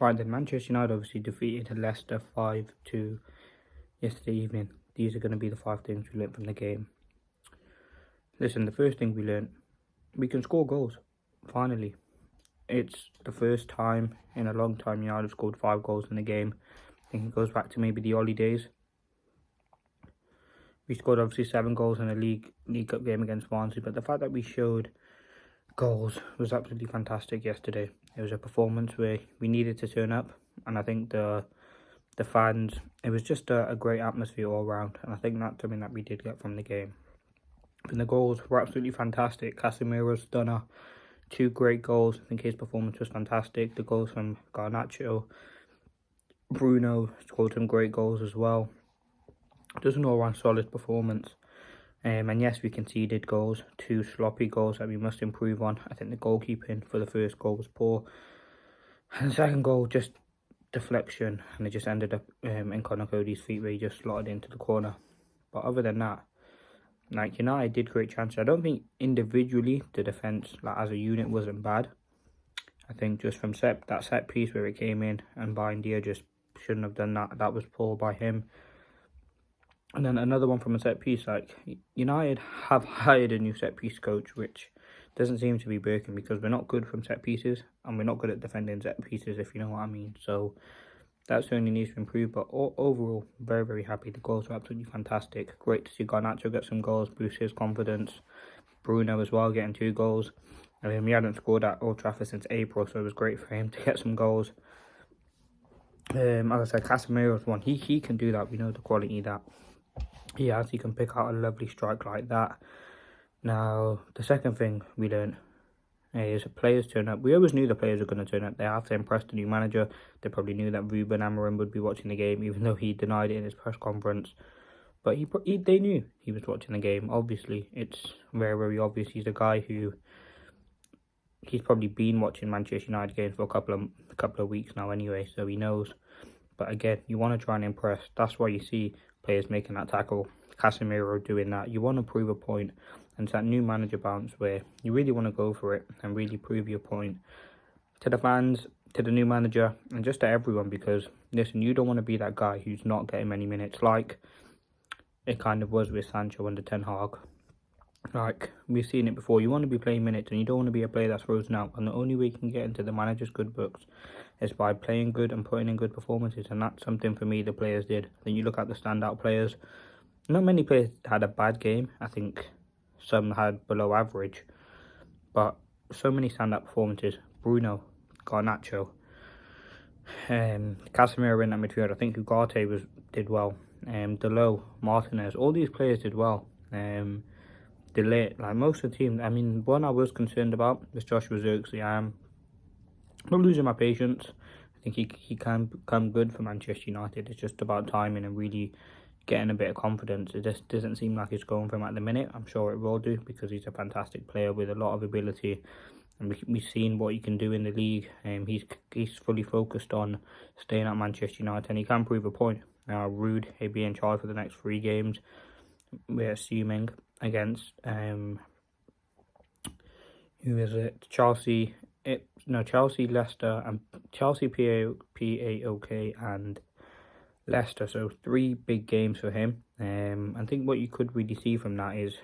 Right then, Manchester United obviously defeated Leicester 5-2 yesterday evening. These are going to be the 5 things we learned from the game. Listen, the first thing we learned, we can score goals, finally. It's the first time in a long time United have scored 5 goals in a game. I think it goes back to maybe the Ollie days. We scored obviously 7 goals in a League Cup game against Swansea, but the fact that we showed goals was absolutely fantastic yesterday. It was a performance where we needed to turn up, and I think the fans, it was just a great atmosphere all around, and I think that's something that we did get from the game. And the goals were absolutely fantastic. Casemiro's stunner, 2 great goals. I think his performance was fantastic. The goals from Garnacho, Bruno scored some great goals as well. Just an all-round solid performance. And yes, we conceded goals, 2 sloppy goals that we must improve on. I think the goalkeeping for the first goal was poor, and the second goal just deflection, and it just ended up in Conor Cody's feet where he just slotted into the corner. But other than that, like, United did create chances. I don't think individually the defence, like as a unit, wasn't bad. I think just from that set piece where it came in, and Bindia just shouldn't have done that. That was poor by him. And then another one from a set piece. Like, United have hired a new set piece coach, which doesn't seem to be working because we're not good from set pieces, and we're not good at defending set pieces, if you know what I mean. So that certainly needs to improve. But overall, very, very happy. The goals were absolutely fantastic. Great to see Garnacho get some goals, boost his confidence. Bruno as well, getting 2 goals. I mean, we hadn't scored at Old Trafford since April, so it was great for him to get some goals. As I said, Casemiro's one. He can do that. We know the quality that he has. He can pick out a lovely strike like that. Now, the second thing we learned is players turn up. We always knew the players were going to turn up. They have to impress the new manager. They probably knew that Ruben Amorim would be watching the game, even though he denied it in his press conference. But they knew he was watching the game. Obviously, it's very, very obvious. He's a guy who, he's probably been watching Manchester United games for a couple of weeks now anyway, so he knows. But again, you want to try and impress. That's why you see players making that tackle, Casemiro doing that. You want to prove a point, and it's that new manager bounce where you really want to go for it and really prove your point to the fans, to the new manager, and just to everyone. Because listen, you don't want to be that guy who's not getting many minutes, like it kind of was with Sancho under Ten Hag. Like, we've seen it before. You want to be playing minutes, and you don't want to be a player that's frozen out. And the only way you can get into the manager's good books is by playing good and putting in good performances. And that's something for me the players did. Then you look at the standout players. Not many players had a bad game. I think some had below average. But so many standout performances. Bruno, Garnacho, Casemiro in that midfield. I think Ugarte did well. Delo, Martinez, all these players did well. Delay, like most of the team. I mean, one I was concerned about was Joshua Zirkzee. I'm not losing my patience. I think he can become good for Manchester United. It's just about timing and really getting a bit of confidence. It just doesn't seem like it's going for him at the minute. I'm sure it will do because he's a fantastic player with a lot of ability, and we've seen what he can do in the league. He's fully focused on staying at Manchester United, and he can prove a point. Rude, he'll be in charge for the next 3 games. We're assuming against who is it? Chelsea, Leicester, and Chelsea, PAOK, and Leicester. So 3 big games for him. I think what you could really see from that is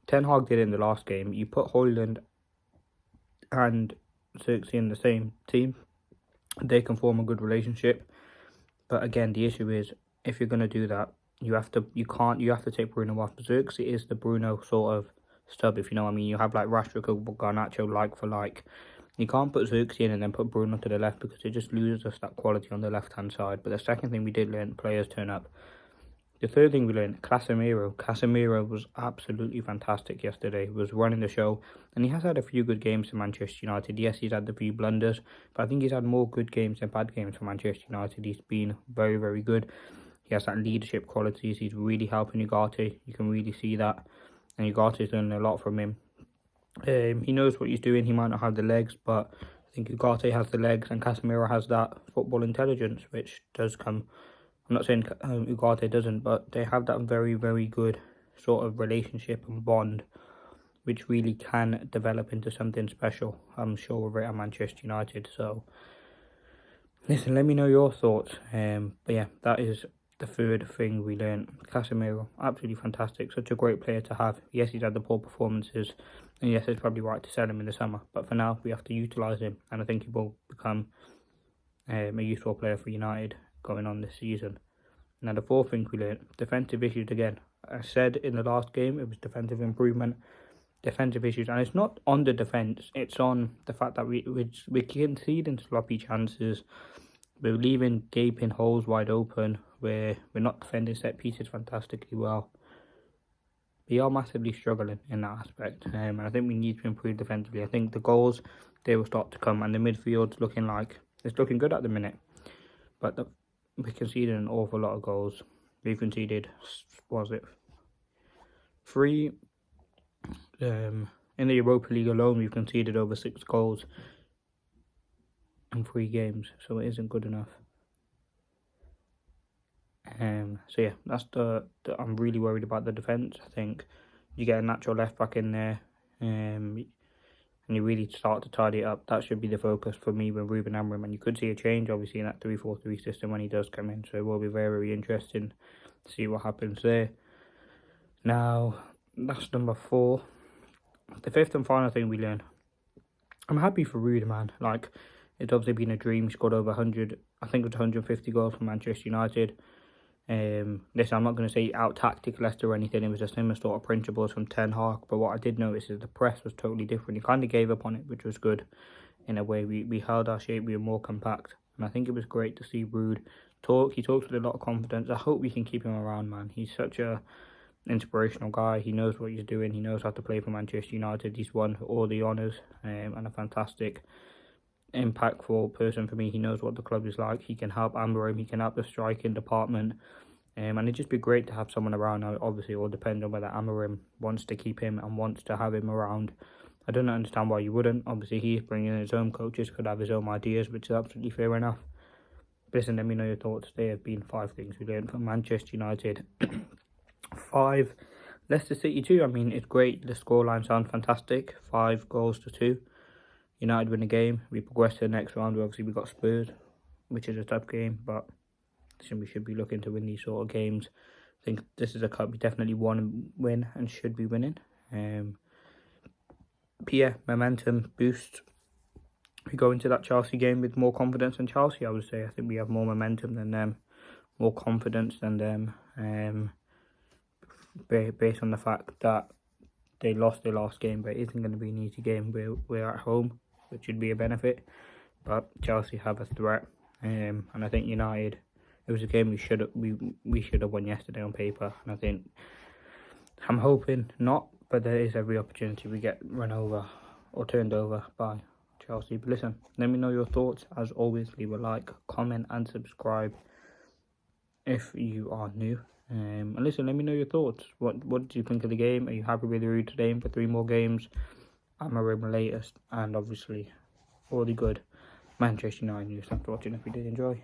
Ten Hag did in the last game. You put Højlund and Xerxes in the same team, they can form a good relationship. But again, the issue is if you're going to do that, you have to take Bruno off. Xerxes is the Bruno sort of stub, if you know what I mean. You have like Rashford, Garnacho like for like. You can't put Xerxes in and then put Bruno to the left because it just loses us that quality on the left-hand side. But the second thing we did learn, players turn up. The third thing we learned, Casemiro. Casemiro was absolutely fantastic yesterday. He was running the show, and he has had a few good games for Manchester United. Yes, he's had a few blunders, but I think he's had more good games than bad games for Manchester United. He's been very, very good. He has that leadership qualities. He's really helping Ugarte. You can really see that. And Ugarte's learning a lot from him. He knows what he's doing. He might not have the legs, but I think Ugarte has the legs, and Casemiro has that football intelligence, which does come. I'm not saying Ugarte doesn't, but they have that very, very good sort of relationship and bond, which really can develop into something special, I'm sure, of it at Manchester United. So Listen, let me know your thoughts. But yeah, that is the third thing we learned. Casemiro, absolutely fantastic. Such a great player to have. Yes, he's had the poor performances, and yes, it's probably right to sell him in the summer. But for now, we have to utilise him, and I think he will become a useful player for United going on this season. Now, the fourth thing we learned, defensive issues again. I said in the last game it was defensive improvement, defensive issues, and it's not on the defence, it's on the fact that we're conceding sloppy chances, we're leaving gaping holes wide open, we're not defending set pieces fantastically well. We are massively struggling in that aspect, and I think we need to improve defensively. I think the goals, they will start to come, and the midfield's looking like, it's looking good at the minute, but we conceded an awful lot of goals. We conceded, what was it, 3 in the Europa League alone. We've conceded over 6 goals in 3 games, so it isn't good enough. So yeah, that's the I'm really worried about the defence. I think you get a natural left back in there, and you really start to tidy it up. That should be the focus for me with Ruben Amorim, and you could see a change obviously in that 3-4-3 system when he does come in, so it will be very, very interesting to see what happens there. Now, that's number 4. The fifth and final thing we learned, I'm happy for Ruben, man. Like, it's obviously been a dream. He scored over 100, I think it was 150 goals for Manchester United. Listen, I'm not going to say out-tactic Leicester or anything. It was a similar sort of principles from Ten Hag. But what I did notice is the press was totally different. He kind of gave up on it, which was good in a way. We held our shape. We were more compact. And I think it was great to see Rude talk. He talks with a lot of confidence. I hope we can keep him around, man. He's such a inspirational guy. He knows what he's doing. He knows how to play for Manchester United. He's won all the honours, and a fantastic, impactful person for me. He knows what the club is like. He can help Amorim. He can help the striking department. And it'd just be great to have someone around. Now, obviously, it all depends on whether Amorim wants to keep him and wants to have him around. I don't understand why you wouldn't. Obviously, he's bringing in his own coaches, could have his own ideas, which is absolutely fair enough. But listen, let me know your thoughts. There have been 5 things we learned from Manchester United. 5, Leicester City 2. I mean, it's great. The scoreline sounds fantastic. 5-2. United win the game. We progress to the next round. Obviously, we got Spurs, which is a tough game, but we should be looking to win these sort of games. I think this is a cup we definitely want to win and should be winning. Yeah, momentum boost. We go into that Chelsea game with more confidence than Chelsea, I would say. I think we have more momentum than them, more confidence than them, based on the fact that they lost their last game, but it isn't going to be an easy game. We're at home, which should be a benefit, but Chelsea have a threat, and I think United, it was a game we should have won yesterday on paper, and I'm hoping not, but there is every opportunity we get run over or turned over by Chelsea. But listen, let me know your thoughts. As always, leave a like, comment and subscribe if you are new. And listen, let me know your thoughts. What did you think of the game? Are you happy with the route today for 3 more games? Amorim latest, and obviously all the good Manchester United news. Thanks for watching. If you did enjoy,